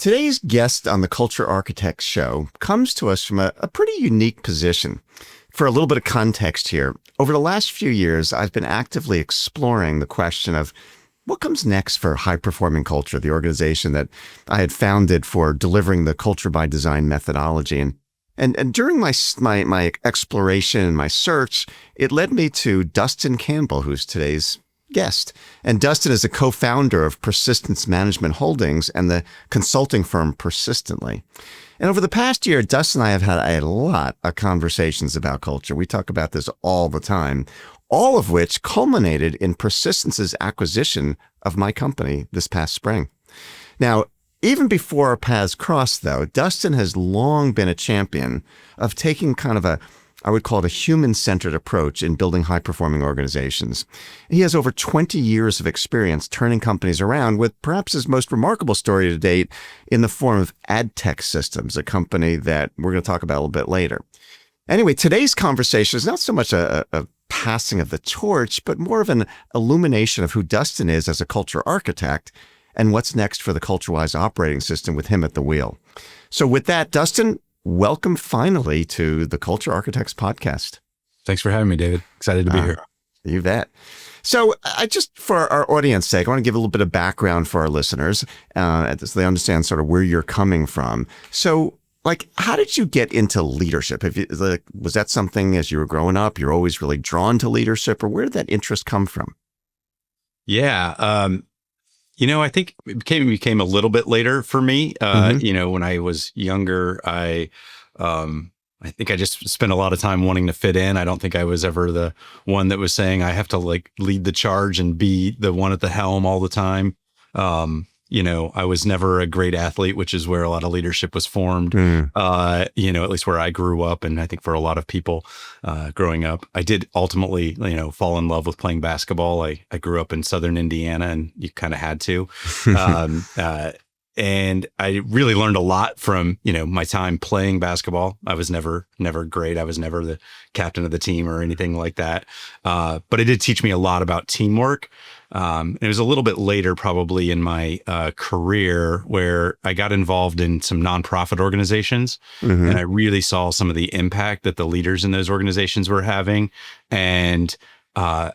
Today's guest on the Culture Architects show comes to us from a pretty unique position. For a little bit of context here, over the last few years, I've been actively exploring the question of what comes next for High Performing Culture, the organization that I had founded for delivering the Culture by Design methodology. And during my exploration and my search, it led me to Dustin Campbell, who's today's guest. And Dustin is a co-founder of Persistence Management Holdings and the consulting firm Persistently. And over the past year, Dustin and I have had a lot of conversations about culture. We talk about this all the time, all of which culminated in Persistence's acquisition of my company this past spring. Now, even before our paths crossed, though, Dustin has long been a champion of taking kind of I would call it a human-centered approach in building high-performing organizations. He has over 20 years of experience turning companies around, with perhaps his most remarkable story to date in the form of AdTech Systems, a company that we're going to talk about a little bit later. Anyway, today's conversation is not so much a passing of the torch, but more of an illumination of who Dustin is as a culture architect and what's next for the CultureWise operating system with him at the wheel. So with that, Dustin, welcome finally to the Culture Architects podcast. Thanks for having me, David. Excited to be here. You bet. So I just, for our audience sake, I want to give a little bit of background for our listeners so they understand sort of where you're coming from. So how did you get into leadership? Was that something as you were growing up, you're always really drawn to leadership, or where did that interest come from? Yeah. I think it became a little bit later for me. When I was younger, I think I just spent a lot of time wanting to fit in. I don't think I was ever the one that was saying I have to lead the charge and be the one at the helm all the time. I was never a great athlete, which is where a lot of leadership was formed, at least where I grew up. And I think for a lot of people growing up, I did ultimately, fall in love with playing basketball. I grew up in Southern Indiana, and you kind of had to. And I really learned a lot from, my time playing basketball. I was never great. I was never the captain of the team or anything like that. But it did teach me a lot about teamwork. It was a little bit later, probably in my career, where I got involved in some nonprofit organizations, and I really saw some of the impact that the leaders in those organizations were having. And I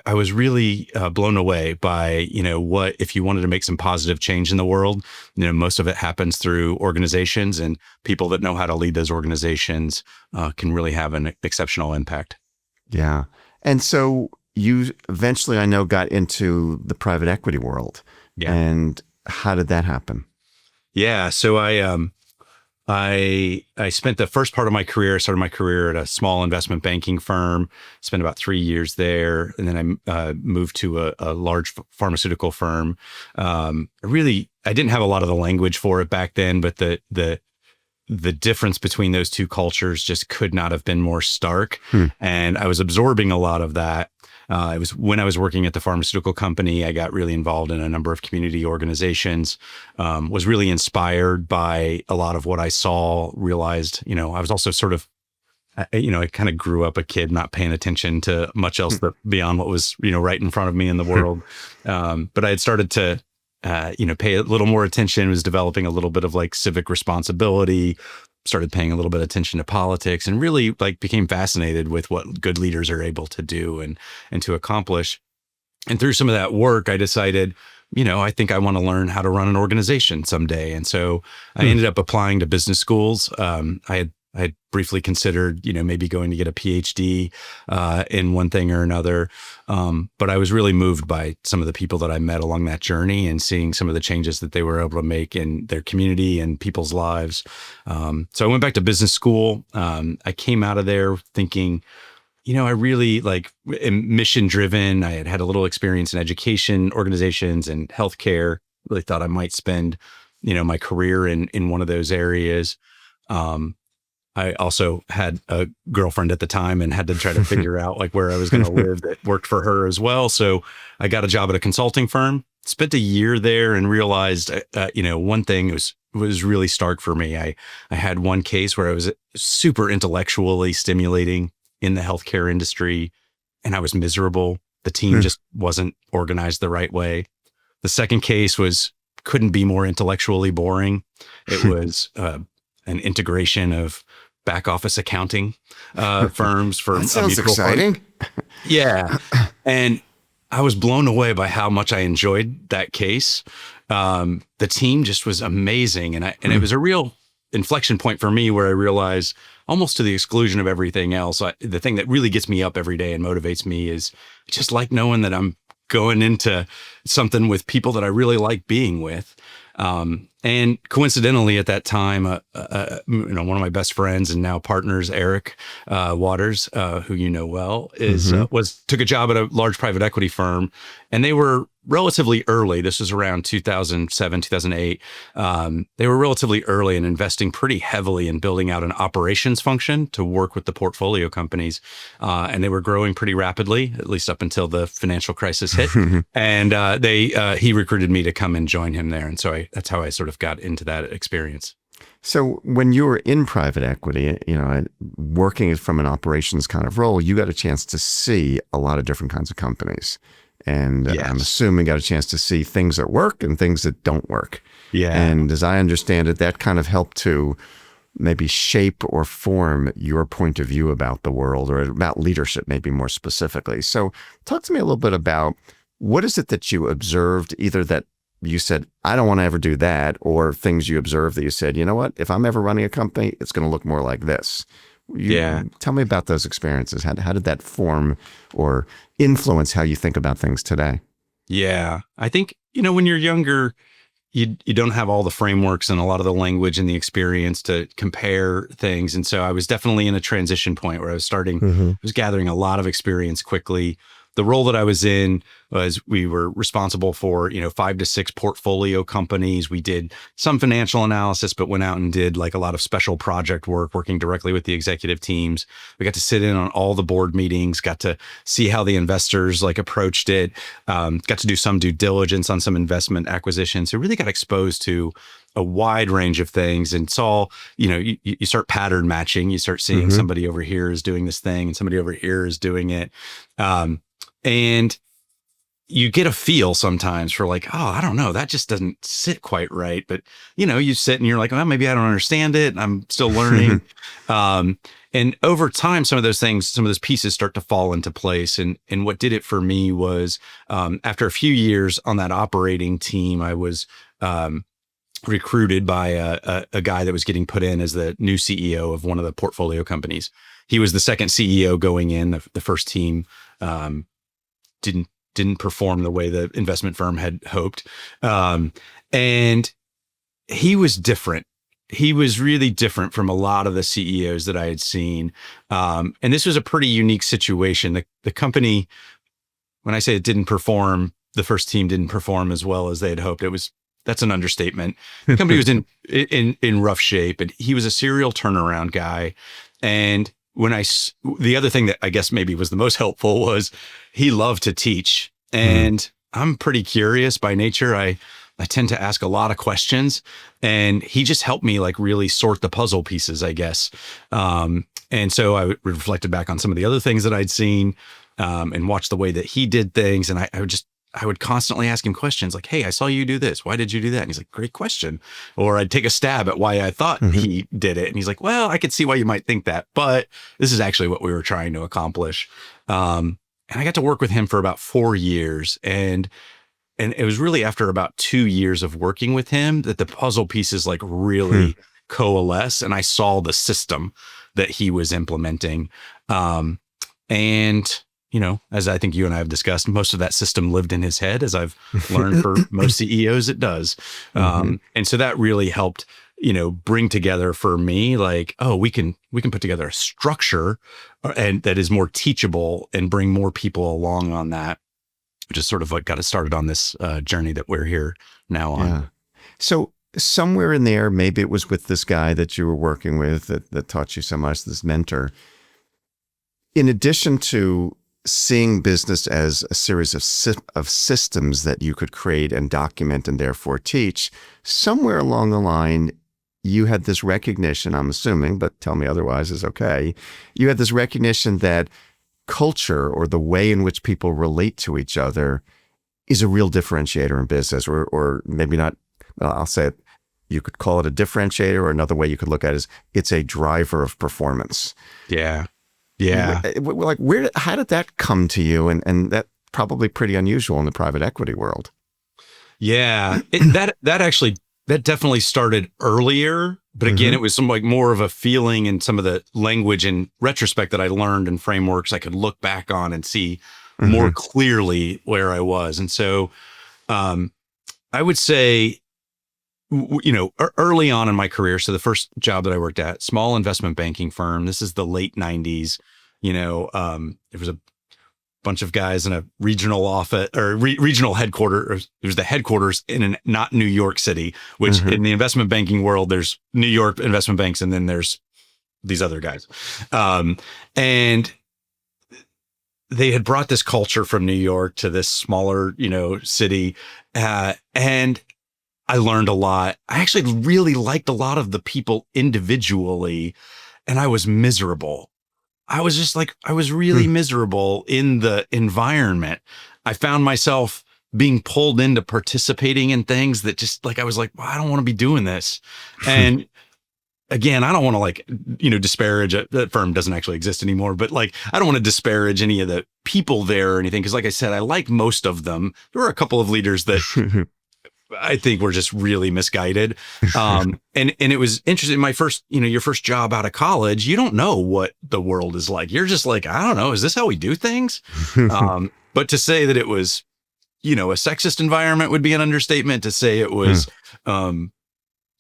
was really blown away by, what, if you wanted to make some positive change in the world, most of it happens through organizations, and people that know how to lead those organizations can really have an exceptional impact. Yeah. And so you eventually, I know, got into the private equity world. Yeah. And how did that happen? Yeah. So I spent the first part of my career, started my career at a small investment banking firm, spent about 3 years there. And then I moved to a large pharmaceutical firm. I didn't have a lot of the language for it back then, but the difference between those two cultures just could not have been more stark. And I was absorbing a lot of that. It was when I was working at the pharmaceutical company, I got really involved in a number of community organizations, was really inspired by a lot of what I saw, realized, I was also sort of, I kind of grew up a kid not paying attention to much else beyond what was, right in front of me in the world. But I had started to pay a little more attention, was developing a little bit of civic responsibility, started paying a little bit of attention to politics, and really became fascinated with what good leaders are able to do and to accomplish. And through some of that work, I decided, I think I want to learn how to run an organization someday. And so I ended up applying to business schools. I had briefly considered, maybe going to get a PhD in one thing or another. But I was really moved by some of the people that I met along that journey and seeing some of the changes that they were able to make in their community and people's lives. So I went back to business school. I came out of there thinking, I really am mission driven. I had had a little experience in education organizations and healthcare. Really thought I might spend, my career in one of those areas. I also had a girlfriend at the time and had to try to figure out where I was going to live that worked for her as well. So I got a job at a consulting firm, spent a year there, and realized, one thing was really stark for me. I had one case where I was super intellectually stimulating in the healthcare industry, and I was miserable. The team just wasn't organized the right way. The second case was couldn't be more intellectually boring. It was an integration of back office accounting firms for That a sounds mutual exciting. fund. Yeah. And I was blown away by how much I enjoyed that case. The team just was amazing. And it was a real inflection point for me where I realized, almost to the exclusion of everything else, the thing that really gets me up every day and motivates me is I just like knowing that I'm going into something with people that I really like being with. And coincidentally, at that time, one of my best friends and now partners, Eric Waters, who you know well, took a job at a large private equity firm, and they were relatively early. This was around 2007, 2008. They were relatively early in investing pretty heavily in building out an operations function to work with the portfolio companies, and they were growing pretty rapidly, at least up until the financial crisis hit. And he recruited me to come and join him there, and so that's how I sort of got into that experience. So when you were in private equity, working from an operations kind of role, you got a chance to see a lot of different kinds of companies. And Yes. I'm assuming got a chance to see things that work and things that don't work. Yeah. And as I understand it, that kind of helped to maybe shape or form your point of view about the world, or about leadership, maybe more specifically. So talk to me a little bit about what is it that you observed, either that you said, I don't want to ever do that, or things you observed that you said, you know what, if I'm ever running a company, it's going to look more like this. Tell me about those experiences. How did that form or influence how you think about things today? Yeah. I think, when you're younger, you don't have all the frameworks and a lot of the language and the experience to compare things. And so I was definitely in a transition point where I was gathering a lot of experience quickly. The role that I was in was we were responsible for, 5 to 6 portfolio companies. We did some financial analysis, but went out and did like a lot of special project work, working directly with the executive teams. We got to sit in on all the board meetings, got to see how the investors approached it, got to do some due diligence on some investment acquisitions. So really got exposed to a wide range of things and saw, you start pattern matching. You start seeing somebody over here is doing this thing and somebody over here is doing it. And you get a feel sometimes for I don't know, that just doesn't sit quite right. But, you sit and you're like, well, maybe I don't understand it. I'm still learning. And over time, some of those pieces start to fall into place. And what did it for me was after a few years on that operating team, I was recruited by a guy that was getting put in as the new CEO of one of the portfolio companies. He was the second CEO going in. The first team didn't perform the way the investment firm had hoped. And he was different. He was really different from a lot of the CEOs that I had seen. And this was a pretty unique situation. The company, when I say it didn't perform, the first team didn't perform as well as they had hoped. That's an understatement. The company was in rough shape, and he was a serial turnaround guy. And the other thing that I guess maybe was the most helpful was he loved to teach. And I'm pretty curious by nature. I tend to ask a lot of questions, and he just helped me really sort the puzzle pieces, I guess. And so I reflected back on some of the other things that I'd seen, and watched the way that he did things. And I would constantly ask him questions like, hey, I saw you do this. Why did you do that? And he's like, great question. Or I'd take a stab at why I thought he did it. And he's like, well, I could see why you might think that, but this is actually what we were trying to accomplish. And I got to work with him for about 4 years. And it was really after about 2 years of working with him that the puzzle pieces really coalesce. And I saw the system that he was implementing. And as I think you and I have discussed, most of that system lived in his head, as I've learned for most CEOs, it does. And so that really helped, bring together for me, we can put together a structure and that is more teachable and bring more people along on that, which is sort of what got us started on this journey that we're here now on. Yeah. So somewhere in there, maybe it was with this guy that you were working with that taught you so much, this mentor. In addition to seeing business as a series of systems that you could create and document and therefore teach, somewhere along the line, you had this recognition, I'm assuming, but tell me otherwise is okay. You had this recognition that culture, or the way in which people relate to each other, is a real differentiator in business, or maybe not I'll say it, you could call it a differentiator, or another way you could look at it is it's a driver of performance. Yeah. Yeah. Like how did that come to you? And that probably pretty unusual in the private equity world. Yeah. That definitely started earlier, but again, it was some like more of a feeling and some of the language in retrospect that I learned and frameworks I could look back on and see more clearly where I was. And so, I would say, early on in my career, so the first job that I worked at, small investment banking firm, this is the late 90s, there was a bunch of guys in a regional office or regional headquarters. It was the headquarters not New York City, which in the investment banking world, there's New York investment banks, and then there's these other guys. And they had brought this culture from New York to this smaller, city. And I learned a lot. I actually really liked a lot of the people individually, and I was miserable. I was really miserable in the environment. I found myself being pulled into participating in things that just I was like, well, I don't want to be doing this. And again, I don't want to disparage it. That firm doesn't actually exist anymore, but I don't want to disparage any of the people there or anything. Cause like I said, I like most of them. There were a couple of leaders that I think were just really misguided. And it was interesting. My first, your first job out of college, you don't know what the world is like. You're just like, I don't know. Is this how we do things? But to say that it was, a sexist environment would be an understatement. To say it was, an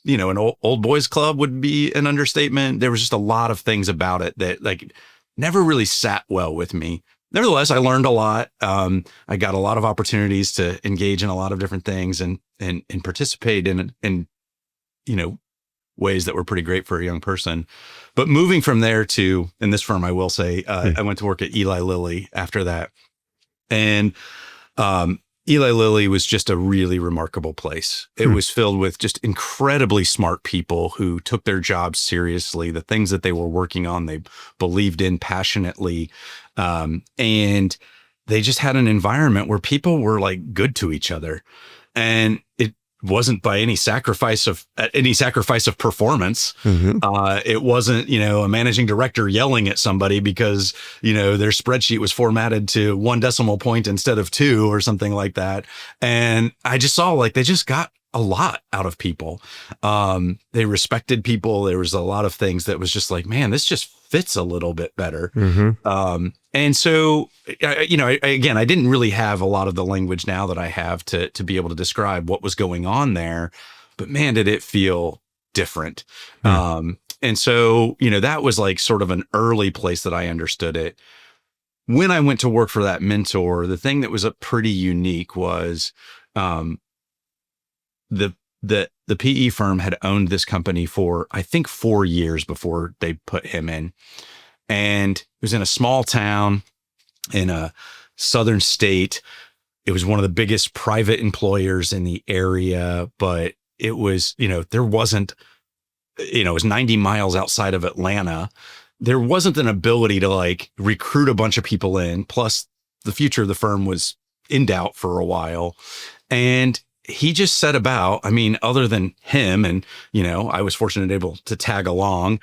old boys club would be an understatement. There was just a lot of things about it that never really sat well with me. Nevertheless, I learned a lot. I got a lot of opportunities to engage in a lot of different things and participate in ways that were pretty great for a young person. But moving from there to, in this firm, I will say, I went to work at Eli Lilly after that. And Eli Lilly was just a really remarkable place. It was filled with just incredibly smart people who took their jobs seriously. The things that they were working on, they believed in passionately. And they just had an environment where people were good to each other. And it wasn't by any sacrifice of performance. It wasn't, a managing director yelling at somebody because, their spreadsheet was formatted to 1 decimal point instead of 2 or something like that. And I just saw they just got a lot out of people. They respected people. There was a lot of things that was just man, this just fits a little bit better. And so, I didn't really have a lot of the language now that I have to be able to describe what was going on there, but man, did it feel different. And so, that was sort of an early place that I understood it. When I went to work for that mentor, the thing that was pretty unique was, the PE firm had owned this company for, I think, 4 years before they put him in. And it was in a small town in a southern state. It was one of the biggest private employers in the area, but it was, there wasn't, it was 90 miles outside of Atlanta. There wasn't an ability to recruit a bunch of people in. Plus the future of the firm was in doubt for a while. And he just set about, other than him, and, I was fortunate able to tag along,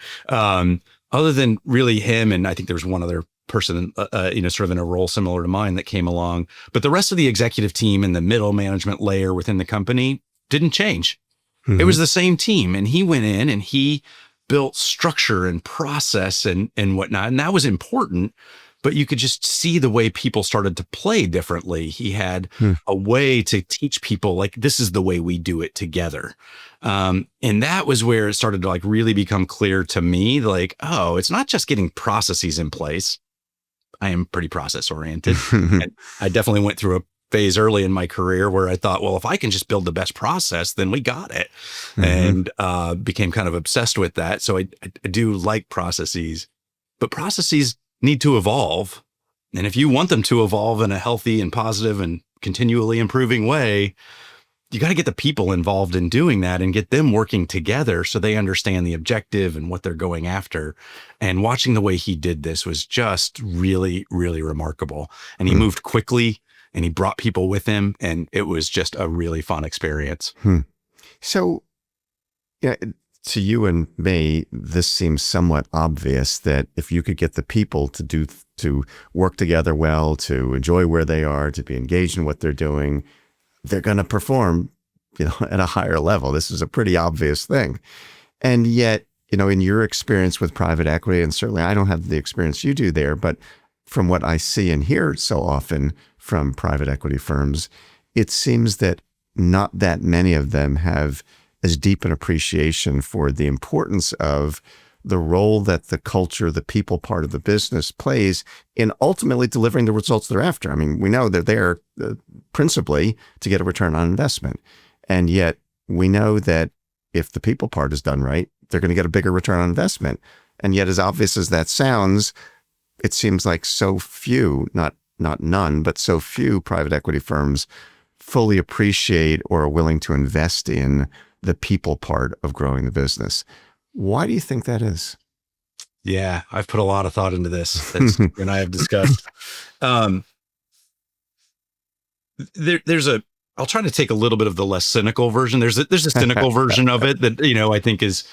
other than really him. And I think there was one other person, sort of in a role similar to mine that came along, but the rest of the executive team and the middle management layer within the company didn't change. It was the same team. And he went in and he built structure and process and whatnot. And that was important. But you could just see the way people started to play differently. He had a way to teach people this is the way we do it together. And that was where it started to really become clear to me, oh, it's not just getting processes in place. I am pretty process oriented. And I definitely went through a phase early in my career where I thought, well, if I can just build the best process, then we got it. And became kind of obsessed with that. So I do like processes, but processes need to evolve. And if you want them to evolve in a healthy and positive and continually improving way, you got to get the people involved in doing that and get them working together so they understand the objective and what they're going after. And watching the way he did this was just really, really remarkable. And he moved quickly and he brought people with him. And it was just a really fun experience. So, yeah, to you and me, this seems somewhat obvious that if you could get the people to work together well, to enjoy where they are, to be engaged in what they're doing, they're going to perform, at a higher level. This is a pretty obvious thing. And yet, in your experience with private equity, and certainly I don't have the experience you do there, but from what I see and hear so often from private equity firms, it seems that not that many of them have as deep an appreciation for the importance of the role that the culture, the people part of the business plays in ultimately delivering the results they're after. I mean, we know they're there principally to get a return on investment. And yet we know that if the people part is done right, they're going to get a bigger return on investment. And yet, as obvious as that sounds, it seems like so few, not none, but so few private equity firms fully appreciate or are willing to invest in the people part of growing the business. Why do you think that is? Yeah, I've put a lot of thought into this that you and I have discussed. I'll try to take a little bit of the less cynical version. There's a cynical version of it that, I think is,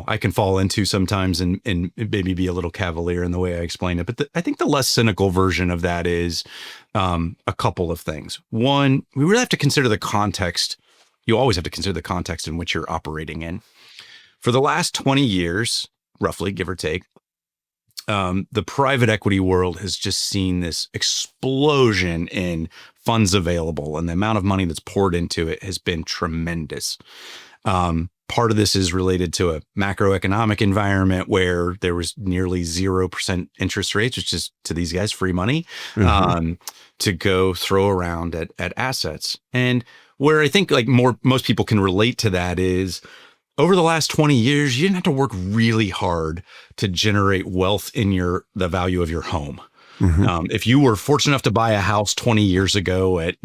I can fall into sometimes and maybe be a little cavalier in the way I explain it. But I think the less cynical version of that is a couple of things. One, we really have to consider the context. You always have to consider the context in which you're operating in. For the last 20 years, roughly, give or take, the private equity world has just seen this explosion in funds available, and the amount of money that's poured into it has been tremendous. Part of this is related to a macroeconomic environment where there was nearly 0% interest rates, which is to these guys free money, to go throw around at assets. And where I think most people can relate to that is over the last 20 years, you didn't have to work really hard to generate wealth in the value of your home. If you were fortunate enough to buy a house 20 years ago at,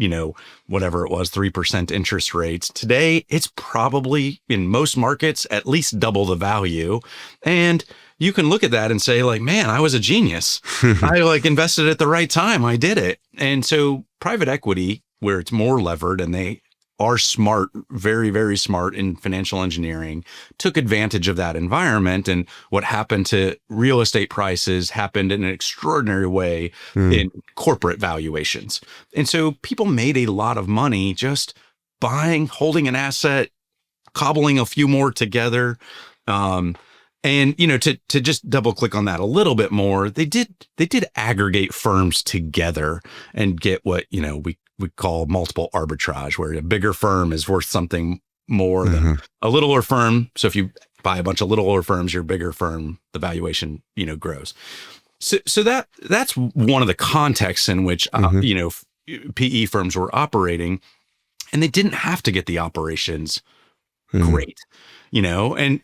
whatever it was, 3% interest rates, today it's probably in most markets at least double the value. And you can look at that and say man, I was a genius. I invested at the right time. I did it. And so private equity, where it's more levered and they are smart, very, very smart in financial engineering, took advantage of that environment. And what happened to real estate prices happened in an extraordinary way in corporate valuations. And so people made a lot of money just buying, holding an asset, cobbling a few more together. And, to just double click on that a little bit more, they did aggregate firms together and get what, we call multiple arbitrage, where a bigger firm is worth something more than a littler firm. So if you buy a bunch of littler firms, your bigger firm, the valuation, grows. So that's one of the contexts in which, PE firms were operating, and they didn't have to get the operations great, and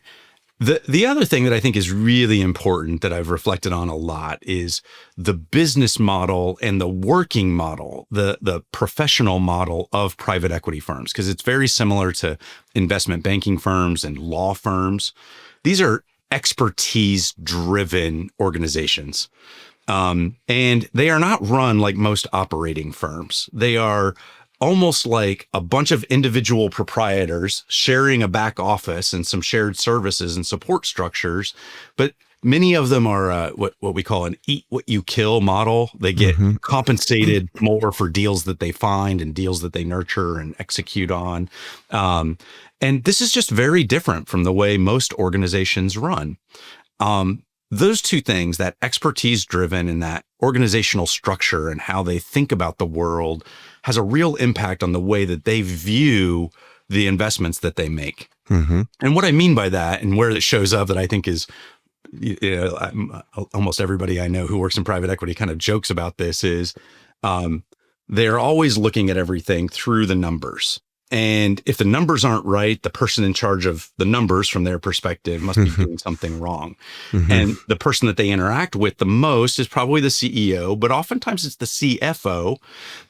the other thing that I think is really important that I've reflected on a lot is the business model and the working model, the professional model of private equity firms, because it's very similar to investment banking firms and law firms. These are expertise-driven organizations, and they are not run like most operating firms. They are almost like a bunch of individual proprietors sharing a back office and some shared services and support structures. But many of them are what we call an eat what you kill model. They get compensated more for deals that they find and deals that they nurture and execute on. And this is just very different from the way most organizations run. Those two things, that expertise driven and that organizational structure and how they think about the world, has a real impact on the way that they view the investments that they make. And what I mean by that, and where it shows up that I think is, almost everybody I know who works in private equity kind of jokes about this, is they're always looking at everything through the numbers. And if the numbers aren't right, the person in charge of the numbers from their perspective must be doing something wrong. And the person that they interact with the most is probably the CEO, but oftentimes it's the CFO,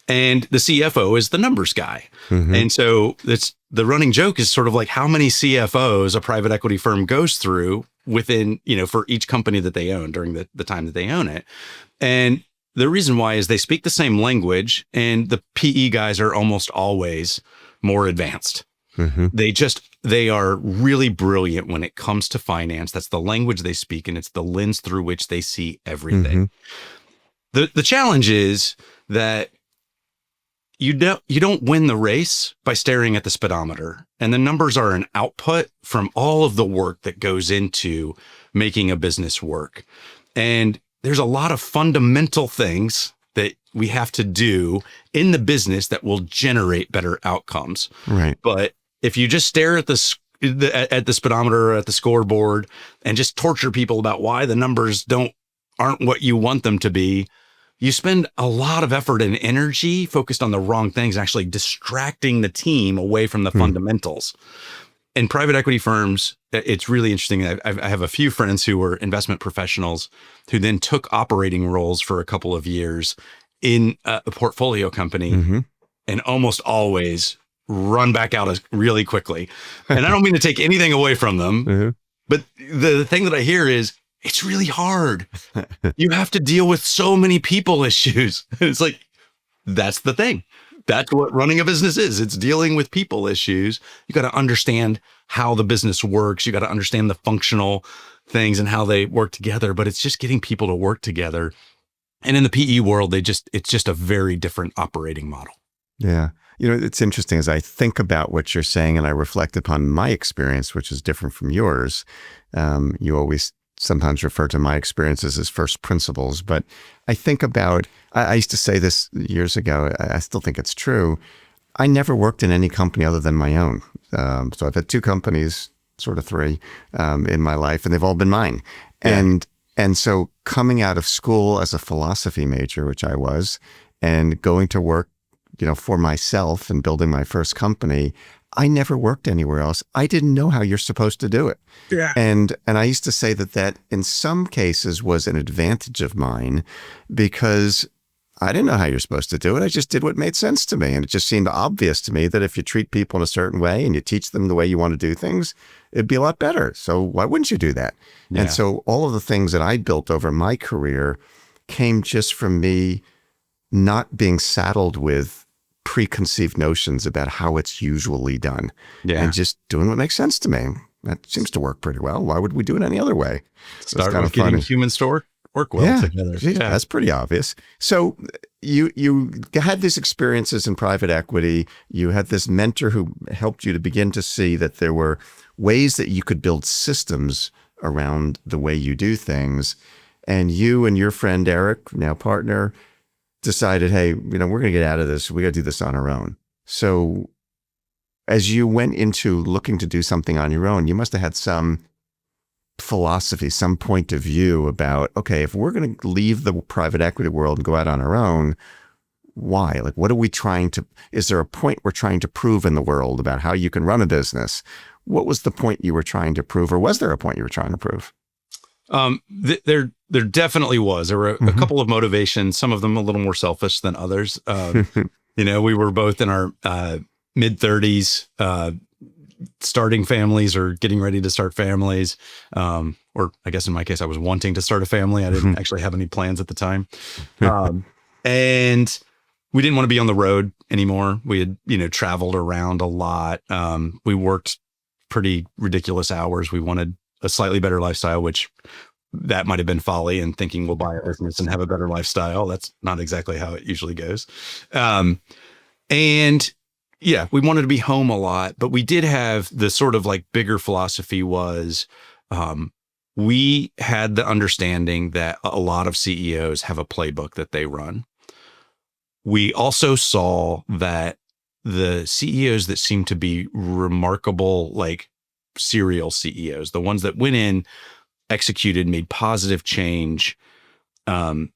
and the CFO is the numbers guy. And so it's the running joke is sort of like how many CFOs a private equity firm goes through within, for each company that they own during the time that they own it. And the reason why is they speak the same language, and the PE guys are almost always more advanced. They are really brilliant when it comes to finance. That's the language they speak, and it's the lens through which they see everything. The challenge is that you don't win the race by staring at the speedometer, and the numbers are an output from all of the work that goes into making a business work. And there's a lot of fundamental things that we have to do in the business that will generate better outcomes. Right. But if you just stare at the speedometer or at the scoreboard and just torture people about why the numbers aren't what you want them to be, you spend a lot of effort and energy focused on the wrong things, actually distracting the team away from the fundamentals. In private equity firms, it's really interesting. I have a few friends who were investment professionals who then took operating roles for a couple of years in a portfolio company and almost always run back out really quickly. And I don't mean to take anything away from them, but the thing that I hear is, it's really hard. You have to deal with so many people issues. It's like, that's the thing. That's what running a business is. It's dealing with people issues. You got to understand how the business works. You got to understand the functional things and how they work together, but it's just getting people to work together. And in the PE world, it's just a very different operating model. Yeah. It's interesting as I think about what you're saying and I reflect upon my experience, which is different from yours. You always sometimes refer to my experiences as first principles, but I think about, I used to say this years ago, I still think it's true. I never worked in any company other than my own. So I've had 2 companies, sort of 3, in my life, and they've all been mine. Yeah. And so coming out of school as a philosophy major, which I was, and going to work, for myself and building my first company, I never worked anywhere else. I didn't know how you're supposed to do it. Yeah. And I used to say that in some cases was an advantage of mine because I didn't know how you're supposed to do it. I just did what made sense to me. And it just seemed obvious to me that if you treat people in a certain way and you teach them the way you want to do things, it'd be a lot better. So why wouldn't you do that? Yeah. And so all of the things that I built over my career came just from me not being saddled with preconceived notions about how it's usually done, and just doing what makes sense to me. That seems to work pretty well. Why would we do it any other way? Start with getting humans to work well together. Yeah, that's pretty obvious. So you had these experiences in private equity. You had this mentor who helped you to begin to see that there were ways that you could build systems around the way you do things. And you and your friend Eric, now partner, decided, hey, we're going to get out of this. We got to do this on our own. So as you went into looking to do something on your own, you must have had some philosophy, some point of view about, okay, if we're going to leave the private equity world and go out on our own, why? Like, what are we is there a point we're trying to prove in the world about how you can run a business? What was the point you were trying to prove, or was there a point you were trying to prove? There definitely was. There were a couple of motivations, some of them a little more selfish than others. We were both in our mid-30s, starting families or getting ready to start families. Or I guess in my case, I was wanting to start a family. I didn't actually have any plans at the time. And we didn't want to be on the road anymore. We had, traveled around a lot. We worked pretty ridiculous hours. We wanted a slightly better lifestyle, which that might have been folly and thinking we'll buy a business and have a better lifestyle. That's not exactly how it usually goes. And yeah, we wanted to be home a lot, but we did have the sort of like bigger philosophy was, we had the understanding that a lot of CEOs have a playbook that they run. We also saw that the CEOs that seem to be remarkable, like serial CEOs, the ones that went in, executed, made positive change. It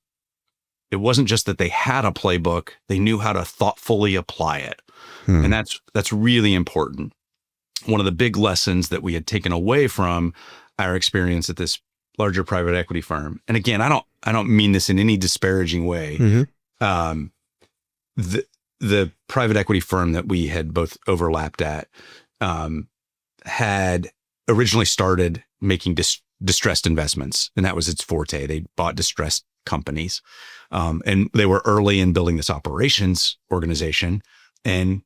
wasn't just that they had a playbook, they knew how to thoughtfully apply it. And that's really important. One of the big lessons that we had taken away from our experience at this larger private equity firm. And again, I don't mean this in any disparaging way. The private equity firm that we had both overlapped at had originally started making distressed investments, and that was its forte. They bought distressed companies, and they were early in building this operations organization. And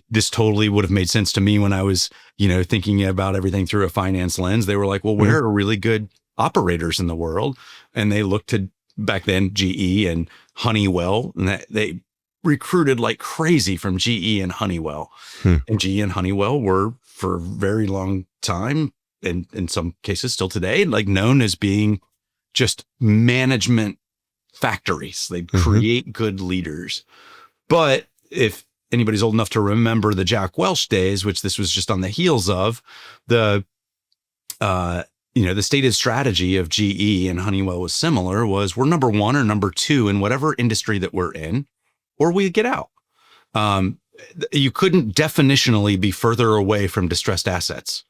this totally would have made sense to me when I was, thinking about everything through a finance lens. They were like, well, where are really good operators in the world? And they looked to back then GE and Honeywell, and they recruited like crazy from GE and Honeywell. And GE and Honeywell were for a very long time, and in some cases still today, like known as being just management factories. They create good leaders. But if anybody's old enough to remember the Jack Welch days, which this was just on the heels of, the stated strategy of GE and Honeywell was similar, was we're number one or number two in whatever industry that we're in, or we get out. You couldn't definitionally be further away from distressed assets.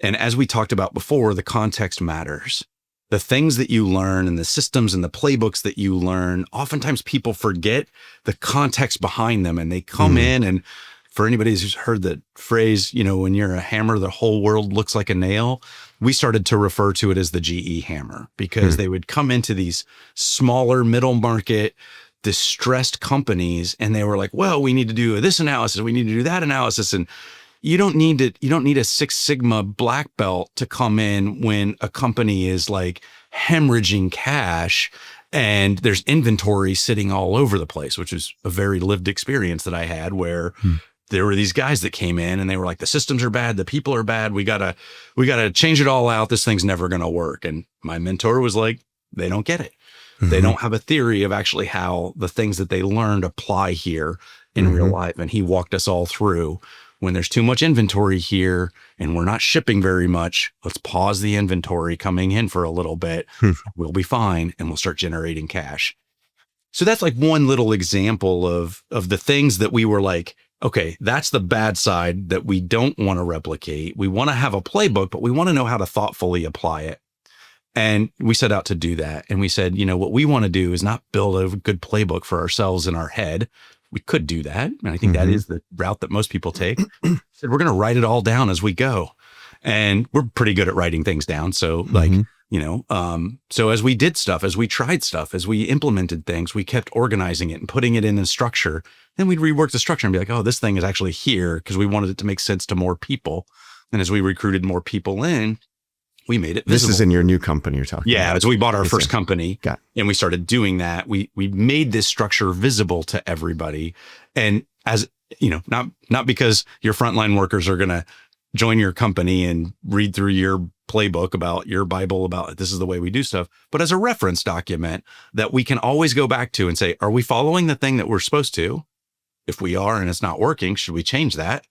And as we talked about before, the context matters. The things that you learn and the systems and the playbooks that you learn, oftentimes people forget the context behind them, and they come in, and for anybody who's heard the phrase, when you're a hammer, the whole world looks like a nail. We started to refer to it as the GE hammer, because they would come into these smaller middle market distressed companies, and they were like, well, we need to do this analysis, we need to do that analysis. And you don't need a Six Sigma black belt to come in when a company is like hemorrhaging cash and there's inventory sitting all over the place, which is a very lived experience that I had, where there were these guys that came in and they were like, the systems are bad, the people are bad, we gotta change it all out, this thing's never gonna work. And my mentor was like, they don't get it. They don't have a theory of actually how the things that they learned apply here in real life. And he walked us all through, when there's too much inventory here and we're not shipping very much, let's pause the inventory coming in for a little bit. We'll be fine, and we'll start generating cash. So that's like one little example of the things that we were like, okay, that's the bad side that we don't want to replicate. We want to have a playbook, but we want to know how to thoughtfully apply it. And we set out to do that. And we said, what we want to do is not build a good playbook for ourselves in our head. We could do that. And I think that is the route that most people take. Said, we're going to write it all down as we go. And we're pretty good at writing things down. So so as we did stuff, as we tried stuff, as we implemented things, we kept organizing it and putting it in a structure. Then we'd rework the structure and be like, oh, this thing is actually here, because we wanted it to make sense to more people. And as we recruited more people in, we made it visible. This is in your new company you're talking about. Yeah, as we bought our first company and we started doing that, we made this structure visible to everybody. And as not because your frontline workers are going to join your company and read through your playbook about your Bible about this is the way we do stuff, but as a reference document that we can always go back to and say, are we following the thing that we're supposed to? If we are and it's not working, should we change that?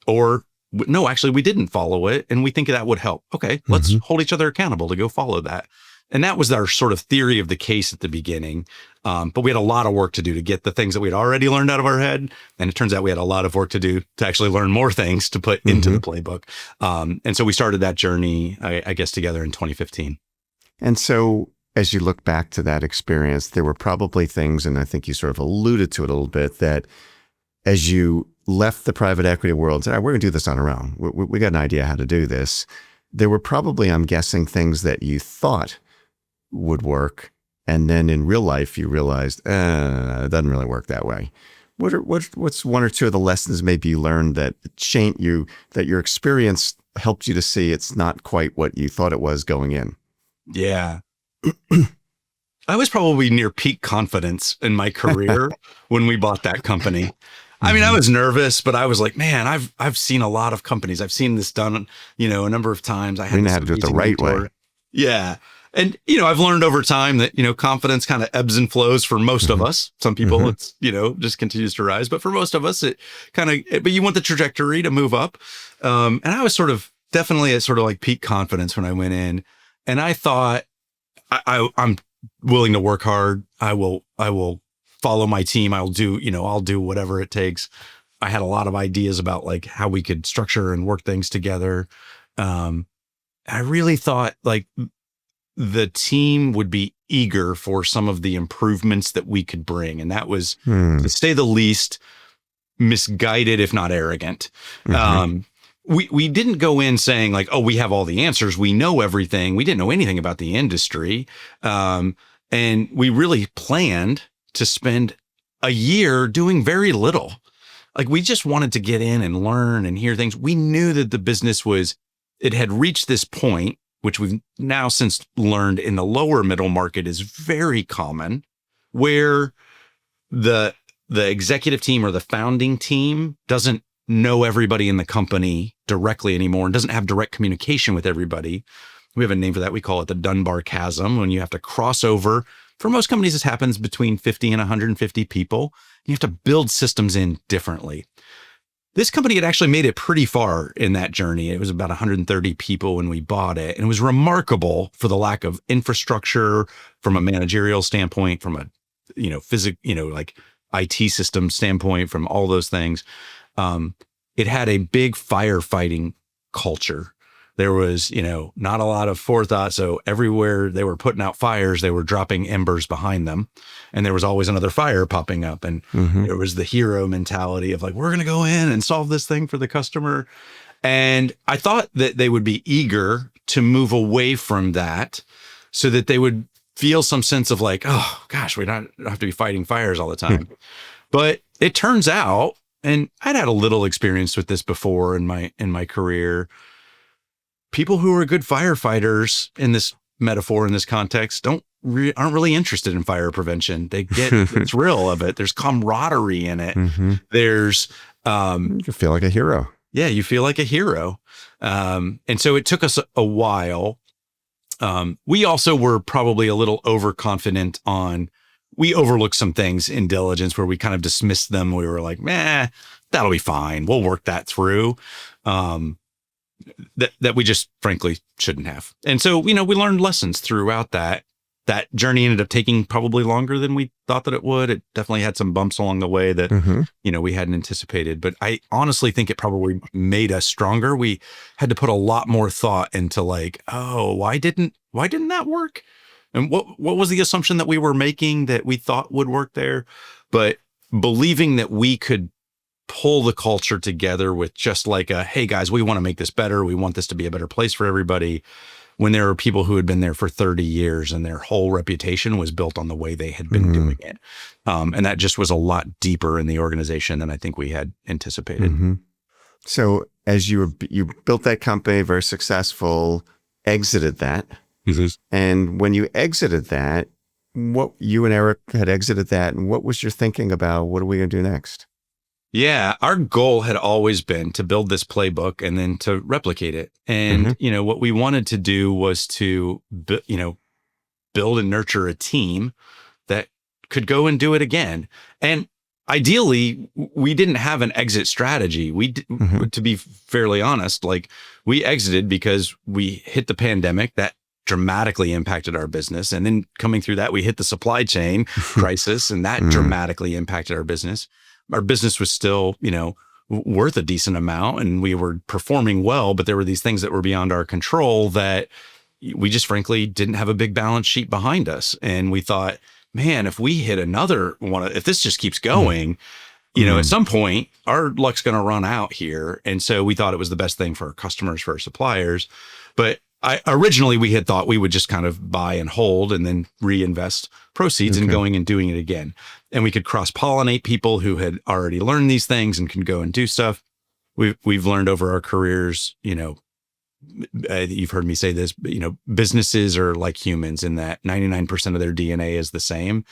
Or no, actually, we didn't follow it, and we think that would help. Okay, let's hold each other accountable to go follow that. And that was our sort of theory of the case at the beginning. But we had a lot of work to do to get the things that we'd already learned out of our head. And it turns out we had a lot of work to do to actually learn more things to put into the playbook. And so we started that journey, I guess, together in 2015. And so as you look back to that experience, there were probably things, and I think you sort of alluded to it a little bit, that as you left the private equity world and said, we're going to do this on our own. We got an idea how to do this. There were probably, I'm guessing, things that you thought would work. And then in real life, you realized, it doesn't really work that way. What's one or two of the lessons maybe you learned that that your experience helped you to see it's not quite what you thought it was going in? Yeah. I was probably near peak confidence in my career when we bought that company. I mean, I was nervous, but I was like, man, I've seen a lot of companies. I've seen this done, a number of times. I had to do it the right way. Yeah. And, I've learned over time that, confidence kind of ebbs and flows for most of us. Some people, it's, just continues to rise. But for most of us, but you want the trajectory to move up. And I was definitely at sort of like peak confidence when I went in. And I thought, I'm willing to work hard. I will follow my team. I'll do whatever it takes. I had a lot of ideas about like how we could structure and work things together. I really thought like the team would be eager for some of the improvements that we could bring. And that was, to say the least, misguided, if not arrogant. We didn't go in saying like, oh, we have all the answers. We know everything. We didn't know anything about the industry. And we really planned to spend a year doing very little. Like we just wanted to get in and learn and hear things. We knew that the business it had reached this point, which we've now since learned in the lower middle market is very common, where the executive team or the founding team doesn't know everybody in the company directly anymore and doesn't have direct communication with everybody. We have a name for that. We call it the Dunbar chasm, when you have to cross over. For most companies, this happens between 50 and 150 people. You have to build systems in differently. This company had actually made it pretty far in that journey. It was about 130 people when we bought it. And it was remarkable for the lack of infrastructure from a managerial standpoint, from a, like IT system standpoint, from all those things. It had a big firefighting culture. There was, not a lot of forethought. So everywhere they were putting out fires, they were dropping embers behind them. And there was always another fire popping up. And there was the hero mentality of like, we're going to go in and solve this thing for the customer. And I thought that they would be eager to move away from that so that they would feel some sense of like, oh gosh, we don't have to be fighting fires all the time. But it turns out, and I'd had a little experience with this before in my career, people who are good firefighters in this metaphor, in this context, aren't really interested in fire prevention. They get the thrill of it. There's camaraderie in it. There's you feel like a hero. Yeah, you feel like a hero. And so it took us a while. We also were probably a little overconfident we overlooked some things in diligence where we kind of dismissed them. We were like, that'll be fine. We'll work that through. That we just frankly shouldn't have. And so, we learned lessons throughout that. That journey ended up taking probably longer than we thought that it would. It definitely had some bumps along the way that, we hadn't anticipated. But I honestly think it probably made us stronger. We had to put a lot more thought into like, oh, why didn't that work? And what was the assumption that we were making that we thought would work there? But believing that we could pull the culture together with just like hey guys, we want to make this better. We want this to be a better place for everybody. When there were people who had been there for 30 years and their whole reputation was built on the way they had been doing it. And that just was a lot deeper in the organization than I think we had anticipated. So as you built that company, very successful, exited that. And when you exited that, what you and Eric had exited that, and what was your thinking about what are we going to do next? Yeah, our goal had always been to build this playbook and then to replicate it. And, what we wanted to do was to, build and nurture a team that could go and do it again. And ideally, we didn't have an exit strategy. To be fairly honest, like we exited because we hit the pandemic that dramatically impacted our business. And then coming through that, we hit the supply chain crisis and that dramatically impacted our business. Our business was still, worth a decent amount and we were performing well, but there were these things that were beyond our control that we just frankly didn't have a big balance sheet behind us. And we thought, man, if we hit another one, if this just keeps going, at some point our luck's going to run out here. And so we thought it was the best thing for our customers, for our suppliers. But originally we had thought we would just kind of buy and hold and then reinvest proceeds in going and doing it again. And we could cross-pollinate people who had already learned these things and can go and do stuff. We've learned over our careers, you've heard me say this, but, businesses are like humans in that 99% of their DNA is the same.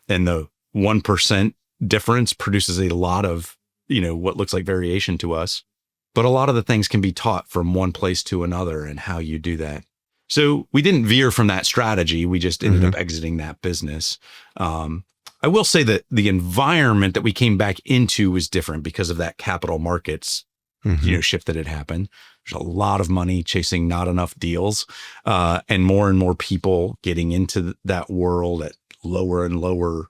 And the 1% difference produces a lot of, what looks like variation to us. But a lot of the things can be taught from one place to another and how you do that. So we didn't veer from that strategy. We just ended up exiting that business. I will say that the environment that we came back into was different because of that capital markets, shift that had happened. There's a lot of money chasing not enough deals, and more people getting into that world at lower and lower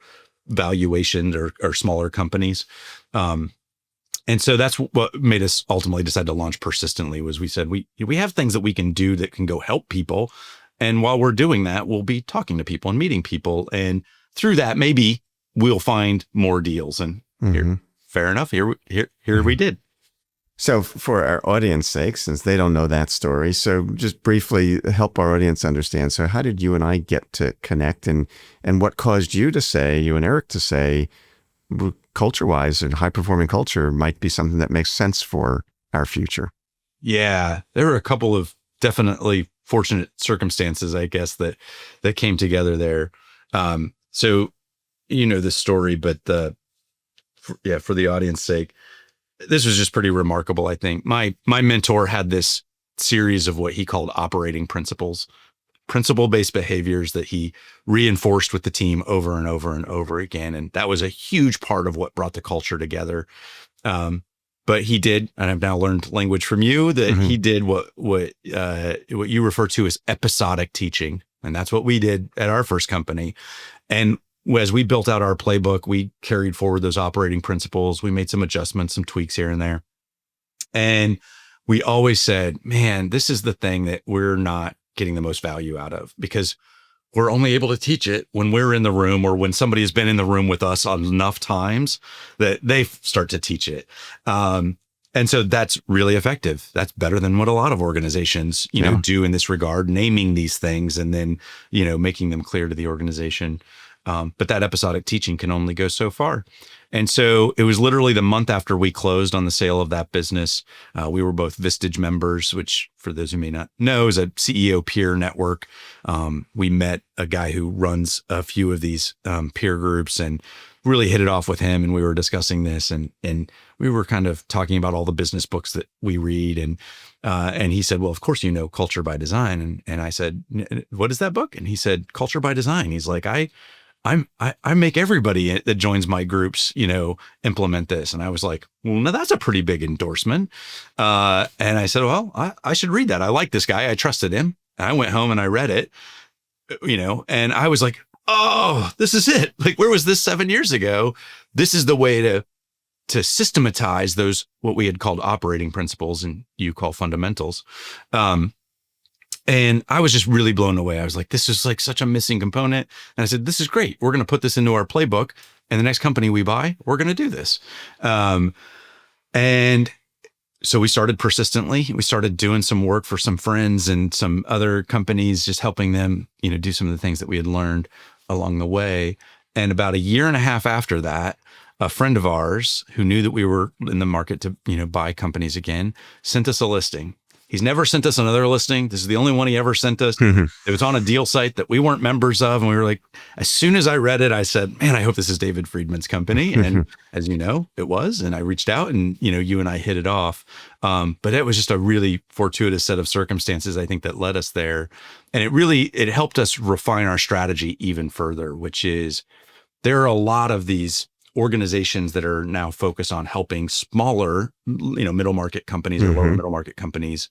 valuations or smaller companies. And so that's what made us ultimately decide to launch Persistently. Was we said, we have things that we can do that can go help people. And while we're doing that, we'll be talking to people and meeting people. And through that, maybe we'll find more deals. And fair enough. Here we did. So for our audience sake, since they don't know that story, so just briefly help our audience understand. So how did you and I get to connect, and what caused you and Eric to say, CultureWise and high performing culture might be something that makes sense for our future. Yeah, there were a couple of definitely fortunate circumstances, I guess, that came together there. So you know the story, but for the audience sake, this was just pretty remarkable. I think my mentor had this series of what he called operating principles, principle-based behaviors that he reinforced with the team over and over and over again. And that was a huge part of what brought the culture together. But he did, and I've now learned language from you, that he did what you refer to as episodic teaching. And that's what we did at our first company. And as we built out our playbook, we carried forward those operating principles. We made some adjustments, some tweaks here and there. And we always said, man, this is the thing that we're not getting the most value out of, because we're only able to teach it when we're in the room, or when somebody has been in the room with us enough times that they start to teach it. And so that's really effective. That's better than what a lot of organizations, do in this regard, naming these things and then, making them clear to the organization. But that episodic teaching can only go so far. And so it was literally the month after we closed on the sale of that business. We were both Vistage members, which, for those who may not know, is a CEO peer network. We met a guy who runs a few of these peer groups and really hit it off with him. And we were discussing this, and we were kind of talking about all the business books that we read. And he said, well, of course, Culture by Design. And I said, what is that book? And he said, Culture by Design. He's like, I make everybody that joins my groups, implement this. And I was like, well, now that's a pretty big endorsement. And I said, well, I should read that. I like this guy. I trusted him. And I went home and I read it, and I was like, oh, this is it. Like, where was this 7 years ago? This is the way to systematize those, what we had called operating principles and you call fundamentals. And I was just really blown away. I was like, this is like such a missing component. And I said, this is great. We're going to put this into our playbook, and the next company we buy, we're going to do this. And so we started persistently. We started doing some work for some friends and some other companies, just helping them, do some of the things that we had learned along the way. And about a year and a half after that, a friend of ours who knew that we were in the market to, buy companies again, sent us a listing. He's never sent us another listing. This is the only one he ever sent us. It was on a deal site that we weren't members of. And we were like, as soon as I read it, I said, man, I hope this is David Friedman's company. And as you know, it was. And I reached out and, you and I hit it off. But it was just a really fortuitous set of circumstances, I think, that led us there. And it helped us refine our strategy even further, which is there are a lot of these organizations that are now focused on helping smaller, middle market companies or lower middle market companies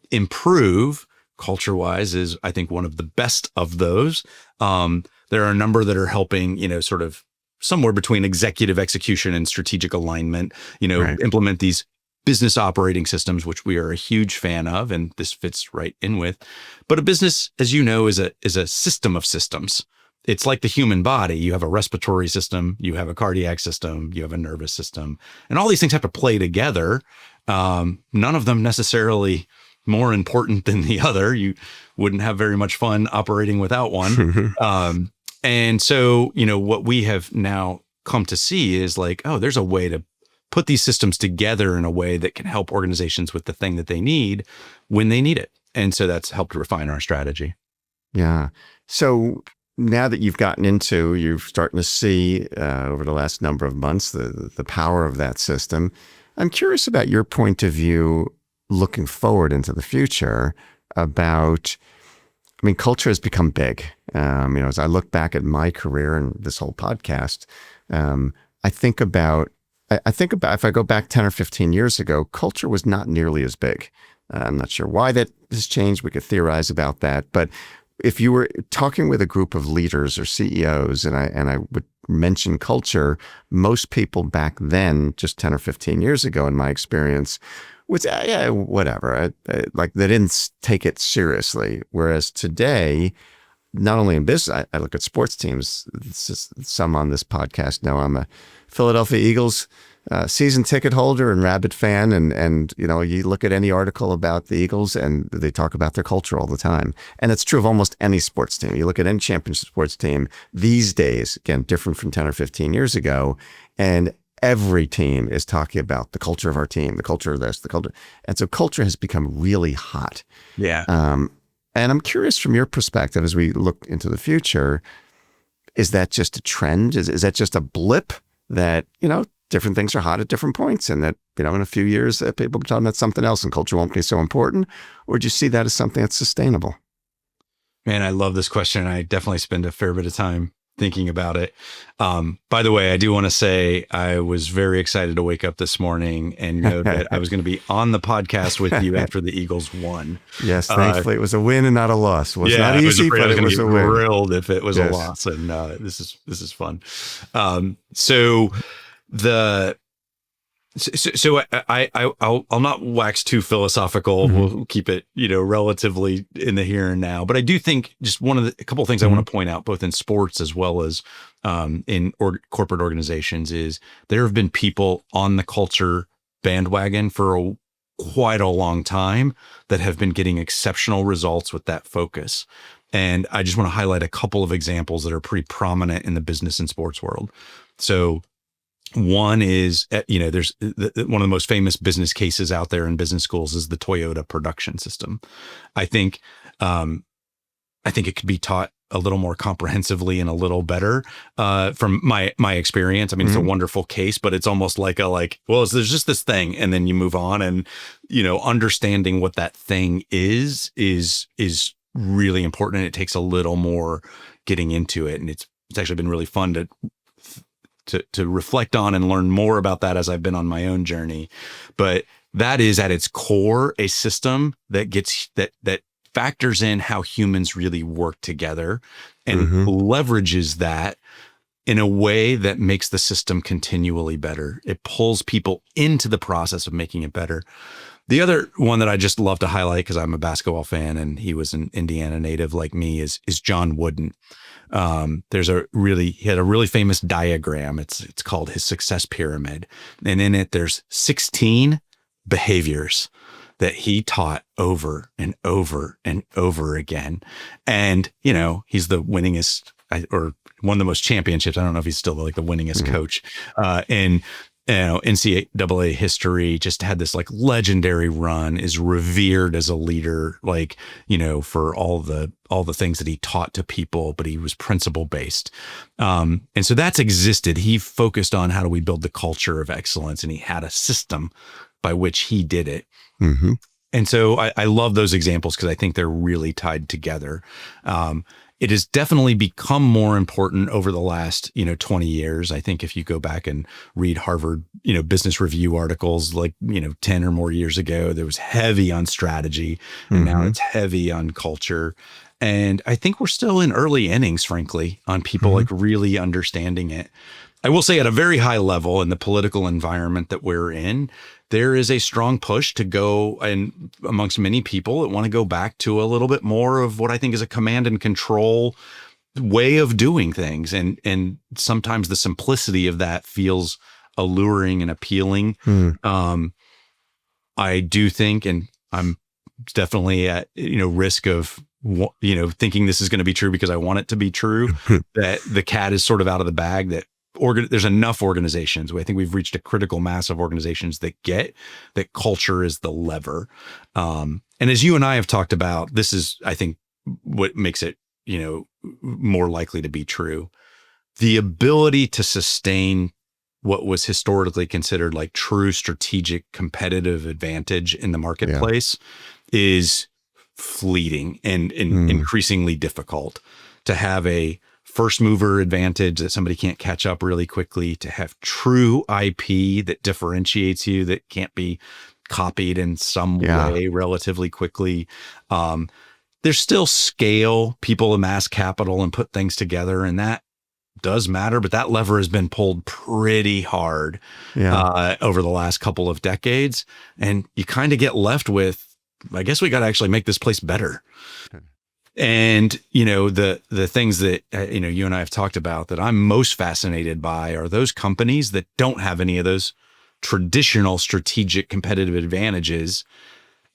improve. CultureWise is, I think, one of the best of those. There are a number that are helping, sort of somewhere between executive execution and strategic alignment, implement these business operating systems, which we are a huge fan of, and this fits right in with. But a business, as you know, is a system of systems. It's like the human body. You have a respiratory system, you have a cardiac system, you have a nervous system, and all these things have to play together. None of them necessarily more important than the other. You wouldn't have very much fun operating without one. And so, what we have now come to see is like, oh, there's a way to put these systems together in a way that can help organizations with the thing that they need when they need it. And so that's helped refine our strategy. Yeah. So now that you're starting to see over the last number of months the power of that system, I'm curious about your point of view looking forward into the future about, culture has become big. As I look back at my career and this whole podcast, I think about if I go back 10 or 15 years ago, culture was not nearly as big. I'm not sure why that has changed. We could theorize about that, but if you were talking with a group of leaders or CEOs, and I would mention culture, most people back then, just 10 or 15 years ago, in my experience, would say, yeah, whatever. Like they didn't take it seriously. Whereas today, not only in business, I look at sports teams. Some on this podcast know I'm a Philadelphia Eagles season ticket holder and rabid fan, and you look at any article about the Eagles, and they talk about their culture all the time. And it's true of almost any sports team. You look at any championship sports team these days, again, different from 10 or 15 years ago, and every team is talking about the culture of our team, the culture of this, the culture. And so culture has become really hot. Yeah. And I'm curious from your perspective, as we look into the future, is that just a trend? Is that just a blip that, different things are hot at different points, and that, in a few years, people will be talking about something else and culture won't be so important? Or do you see that as something that's sustainable? Man, I love this question. I definitely spend a fair bit of time thinking about it. By the way, I do want to say I was very excited to wake up this morning and know that I was going to be on the podcast with you after the Eagles won. Yes, thankfully it was a win and not a loss. It was not easy, but it was a win. Thrilled if it was a loss, and this is fun. So I'll not wax too philosophical. Mm-hmm. We'll keep it, relatively in the here and now. But I do think just a couple of things I want to point out, both in sports as well as in corporate organizations, is there have been people on the culture bandwagon for quite a long time that have been getting exceptional results with that focus. And I just want to highlight a couple of examples that are pretty prominent in the business and sports world. So one is, there's one of the most famous business cases out there in business schools is the Toyota production system. I think it could be taught a little more comprehensively and a little better from my experience. I mean, It's a wonderful case, but it's almost like there's just this thing, and then you move on, and understanding what that thing is really important, and it takes a little more getting into it. And it's actually been really fun to reflect on and learn more about that as I've been on my own journey. But that is at its core a system that that factors in how humans really work together and leverages that in a way that makes the system continually better. It pulls people into the process of making it better. The other one that I just love to highlight, because I'm a basketball fan and he was an Indiana native like me, is John Wooden. He had a really famous diagram. It's called his success pyramid. And in it, there's 16 behaviors that he taught over and over and over again. And, he's the winningest, or won the most championships. I don't know if he's still the winningest coach in NCAA history. Just had this legendary run, is revered as a leader, for all the things that he taught to people, but he was principle based. And so that's existed. He focused on how do we build the culture of excellence, and he had a system by which he did it. Mm-hmm. And so I love those examples because I think they're really tied together. It has definitely become more important over the last, 20 years. I think if you go back and read Harvard, Business Review articles 10 or more years ago, there was heavy on strategy, and now it's heavy on culture. And I think we're still in early innings, frankly, on people really understanding it. I will say at a very high level in the political environment that we're in, there is a strong push to go, and amongst many people that want to go back to a little bit more of what I think is a command and control way of doing things. And sometimes the simplicity of that feels alluring and appealing. I do think, and I'm definitely at, risk of, thinking this is going to be true because I want it to be true, that the cat is sort of out of the bag, that there's enough organizations. I think we've reached a critical mass of organizations that get that culture is the lever. And as you and I have talked about, this is, I think, what makes it, more likely to be true. The ability to sustain what was historically considered true strategic competitive advantage in the marketplace is fleeting and increasingly difficult. To have a first mover advantage that somebody can't catch up really quickly, to have true IP that differentiates you, that can't be copied in some way relatively quickly. There's still scale. People amass capital and put things together, and that does matter, but that lever has been pulled pretty hard over the last couple of decades. And you kind of get left with, I guess we got to actually make this place better. And, the things that, you and I have talked about that I'm most fascinated by are those companies that don't have any of those traditional strategic competitive advantages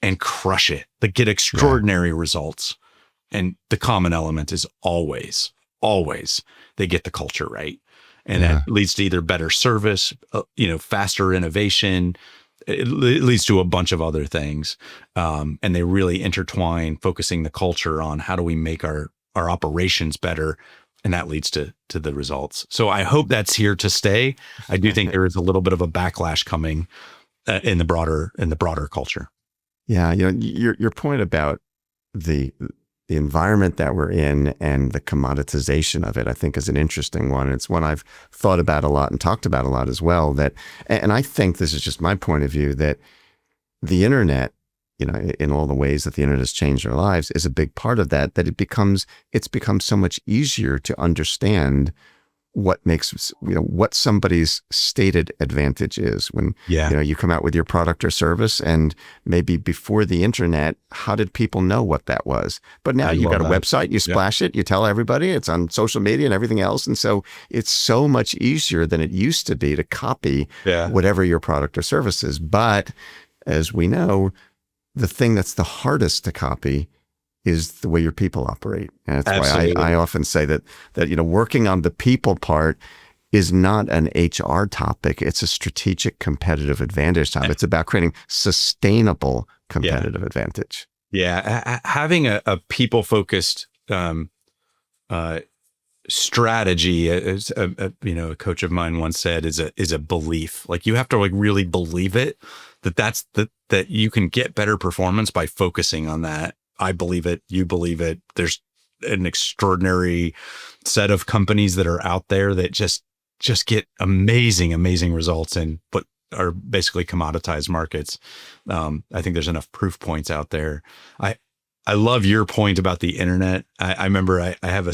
and crush it, like get extraordinary results. And the common element is always they get the culture right. And that leads to either better service, faster innovation. It leads to a bunch of other things. And they really intertwine, focusing the culture on how do we make our operations better. And that leads to the results. So I hope that's here to stay. I do think there is a little bit of a backlash coming in the broader culture. Yeah, your point about the environment that we're in and the commoditization of it, I think, is an interesting one. It's one I've thought about a lot and talked about a lot as well. And I think this is just my point of view, that the internet, in all the ways that the internet has changed our lives, is a big part of that. That it's become so much easier to understand what makes, what somebody's stated advantage is when, you come out with your product or service, and maybe before the internet, how did people know what that was? But now you got a website, you splash it, you tell everybody, it's on social media and everything else. And so it's so much easier than it used to be to copy whatever your product or service is. But as we know, the thing that's the hardest to copy is the way your people operate. And that's why I often say that working on the people part is not an HR topic. It's a strategic competitive advantage topic. It's about creating sustainable competitive advantage. Yeah. Having a people-focused strategy, as a coach of mine once said, is a belief. Like, you have to really believe it, that you can get better performance by focusing on that. I believe it. You believe it. There's an extraordinary set of companies that are out there that just get amazing results in what are basically commoditized markets. I think there's enough proof points out there. I love your point about the internet. I remember I have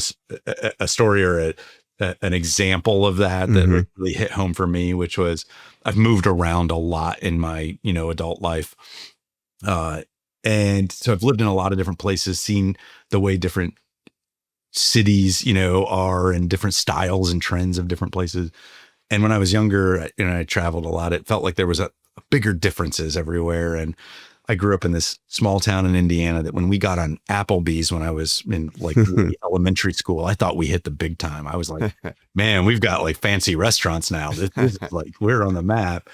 a story or an example of that really hit home for me, which was, I've moved around a lot in my adult life. And so I've lived in a lot of different places, seen the way different cities, are, and different styles and trends of different places. And when I was younger, I traveled a lot, it felt like there was a bigger differences everywhere. And I grew up in this small town in Indiana that when we got on Applebee's when I was in elementary school, I thought we hit the big time. I was like, man, we've got fancy restaurants now. This is we're on the map.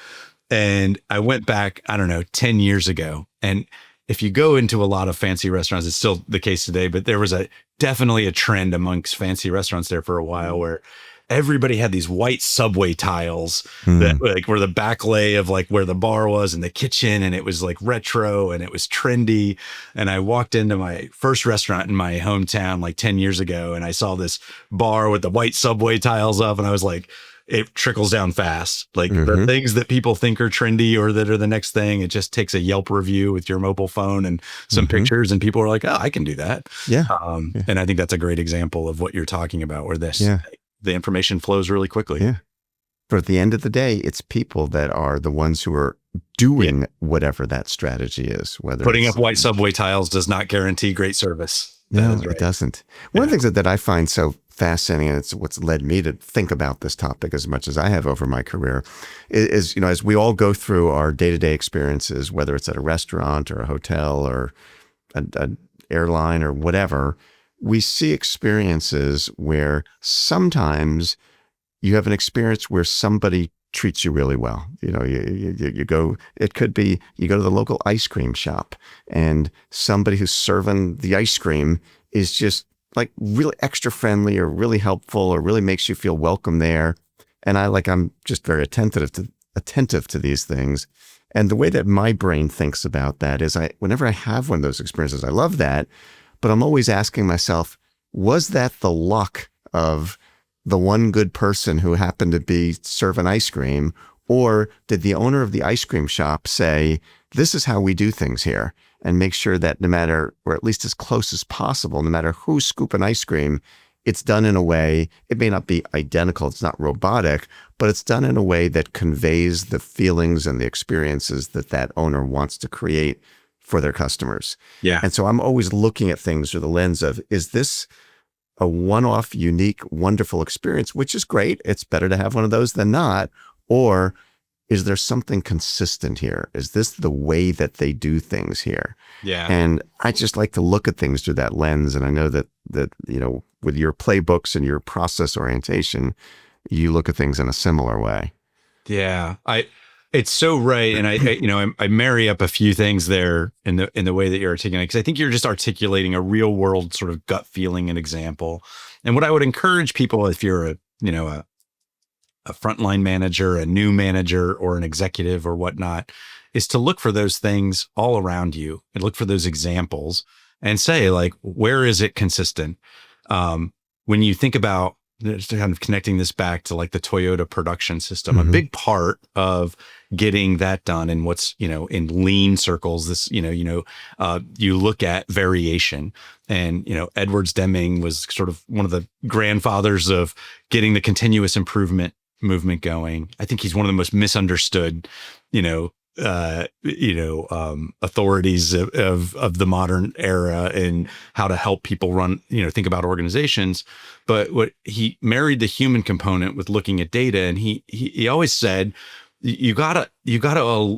And I went back, 10 years ago. And if you go into a lot of fancy restaurants, it's still the case today, but there was definitely a trend amongst fancy restaurants there for a while where everybody had these white subway tiles that were the back lay of where the bar was and the kitchen. And it was retro and it was trendy. And I walked into my first restaurant in my hometown 10 years ago, and I saw this bar with the white subway tiles up, and I was like, it trickles down fast. The things that people think are trendy or that are the next thing, it just takes a Yelp review with your mobile phone and some pictures, and people are like, oh, I can do that. Yeah. And I think that's a great example of what you're talking about, where the information flows really quickly. Yeah. But at the end of the day, it's people that are the ones who are doing whatever that strategy is. Whether putting up white subway tiles does not guarantee great service. No, it doesn't. One of the things that I find so fascinating, and it's what's led me to think about this topic as much as I have over my career, is as we all go through our day-to-day experiences, whether it's at a restaurant or a hotel or an airline or whatever, we see experiences where sometimes you have an experience where somebody treats you really well. You go, it could be, you go to the local ice cream shop and somebody who's serving the ice cream is just really extra friendly or really helpful or really makes you feel welcome there. And I'm just very attentive to these things. And the way that my brain thinks about that is whenever I have one of those experiences, I love that, but I'm always asking myself, was that the luck of the one good person who happened to be serving ice cream, or did the owner of the ice cream shop say, this is how we do things here, and make sure that no matter, or at least as close as possible, no matter who's scooping ice cream, it's done in a way, it may not be identical, it's not robotic, but it's done in a way that conveys the feelings and the experiences that owner wants to create for their customers. Yeah. And so I'm always looking at things through the lens of, is this a one-off, unique, wonderful experience, which is great. It's better to have one of those than not. Or is there something consistent here? Is this the way that they do things here? Yeah. And I just like to look at things through that lens. And I know that with your playbooks and your process orientation, you look at things in a similar way. Yeah. It's so right. And I marry up a few things there in the way that you're articulating, because I think you're just articulating a real world sort of gut feeling and example. And what I would encourage people, if you're a frontline manager, a new manager, or an executive or whatnot, is to look for those things all around you and look for those examples and say, like, where is it consistent? When you think about just kind of connecting this back to like the Toyota production system, a big part of getting that done and what's, in lean circles, this, you look at variation, and, Edwards Deming was sort of one of the grandfathers of getting the continuous improvement movement going. I think he's one of the most misunderstood, authorities of the modern era and how to help people run, think about organizations. But what he married the human component with looking at data, and he always said, you gotta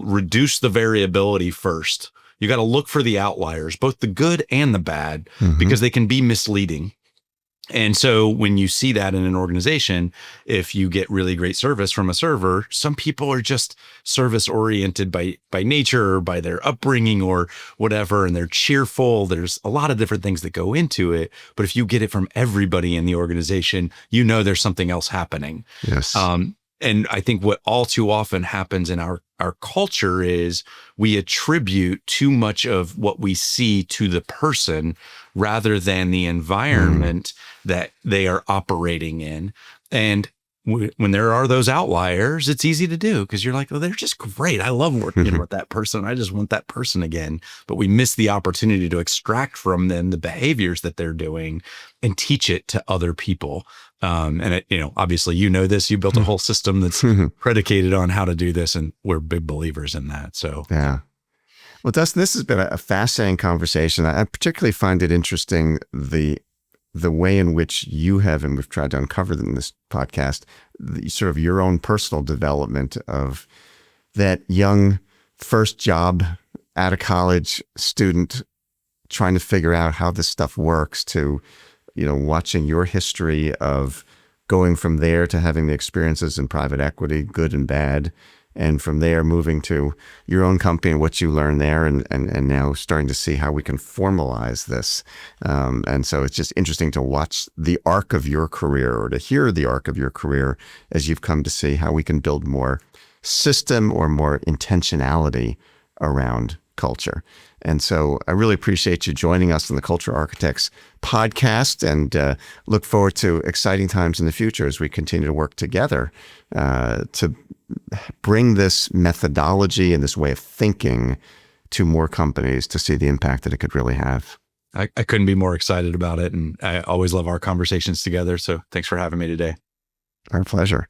reduce the variability first. You got to look for the outliers, both the good and the bad, because they can be misleading. And so when you see that in an organization, if you get really great service from a server, some people are just service oriented by nature or by their upbringing or whatever, and they're cheerful. There's a lot of different things that go into it. But if you get it from everybody in the organization, there's something else happening. Yes. And I think what all too often happens in our culture is we attribute too much of what we see to the person rather than the environment that they are operating in. And when there are those outliers, it's easy to do because you're like, oh, they're just great. I love working with that person. I just want that person again. But we miss the opportunity to extract from them the behaviors that they're doing and teach it to other people. And obviously, this, you built a whole system that's predicated on how to do this. And we're big believers in that. So, yeah. Well, Dustin, this has been a fascinating conversation. I particularly find it interesting, the way in which you have, and we've tried to uncover in this podcast, sort of your own personal development of that young first job out of college student trying to figure out how this stuff works to, watching your history of going from there to having the experiences in private equity, good and bad, and from there moving to your own company and what you learned there, and now starting to see how we can formalize this. And so it's just interesting to watch the arc of your career, or to hear the arc of your career as you've come to see how we can build more system or more intentionality around culture. And so I really appreciate you joining us on the Culture Architects podcast, and look forward to exciting times in the future as we continue to work together to bring this methodology and this way of thinking to more companies to see the impact that it could really have. I couldn't be more excited about it. And I always love our conversations together. So thanks for having me today. Our pleasure.